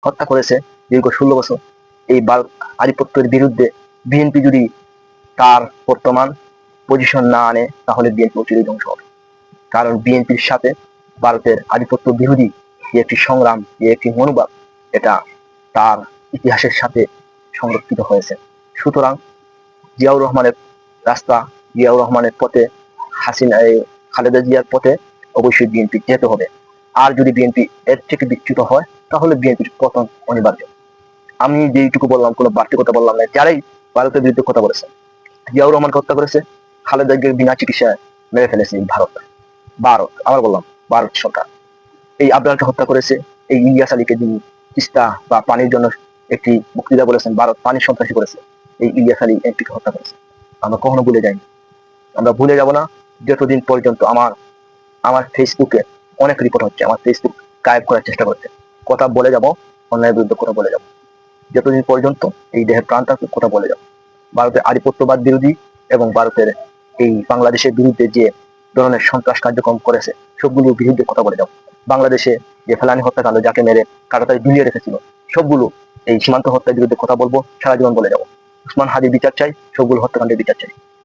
হত্যা করেছে দীর্ঘ 16 বছর। এই ভারত আধিপত্যের বিরুদ্ধে বিএনপি যদি তার বর্তমান পজিশন না আনে তাহলে বিএনপি অচিরেই ধ্বংস হবে। কারণ বিএনপির সাথে ভারতের আধিপত্য বিরোধী যে একটি সংগ্রাম, যে একটি মনোভাব, এটা তার ইতিহাসের সাথে সংরক্ষিত হয়েছে। সুতরাং জিয়াউর রহমানের রাস্তা, জিয়াউর রহমানের পথে, খালেদা জিয়ার পথে অবশ্যই বিএনপি যেতে হবে। আর যদি বিএনপি এর থেকে বিচ্যুত হয় তাহলে বিএনপির পতন অনিবার্য। আমি যেইটুকু বললাম কোনো বাড়তি কথা বললাম না। যারাই ভারতের বিরুদ্ধে কথা বলেছে, জিয়াউর রহমানকে হত্যা করেছে, খালেদা জিয়াকে বিনা চিকিৎসায় মেরে ফেলেছে ভারত আবার বললাম ভারত সরকার। এই আবরারকে হত্যা করেছে, এই ইলিয়াস আলীকে যিনি তিস্তা বা পানির জন্য একটি বক্তৃতা বলেছেন ভারত পানির সন্ত্রাসী করেছে, এই ইলিয়াস আলী এমপিকে হত্যা করেছে। আমরা কখনো ভুলে যাইনি, আমরা ভুলে যাব না যতদিন পর্যন্ত আমার ফেসবুকে অনেক রিপোর্ট হচ্ছে, আমার ফেসবুক গায়েব করার চেষ্টা করছে। কথা বলে যাব, অন্যায়ের বিরুদ্ধে কথা বলে যাব, যতদিন পর্যন্ত এই দেহের প্রাণ থাকবে কথা বলে যাব। ভারতের আধিপত্যবাদ বিরোধী এবং ভারতের এই বাংলাদেশের বিরুদ্ধে যে ধরনের সন্ত্রাস কার্যক্রম করেছে সবগুলোর বিরুদ্ধে কথা বলে যাব। বাংলাদেশে যে ফেলানি হত্যাকাণ্ড, যাকে মেরে কাটাতাড়ি ঝুলিয়ে রেখেছিল, সবগুলো এই সীমান্ত হত্যার বিরুদ্ধে কথা বলবো, সারা জীবন বলে যাব। উসমান হাদির বিচার চাই, সবগুলো হত্যাকাণ্ডের বিচার চাই।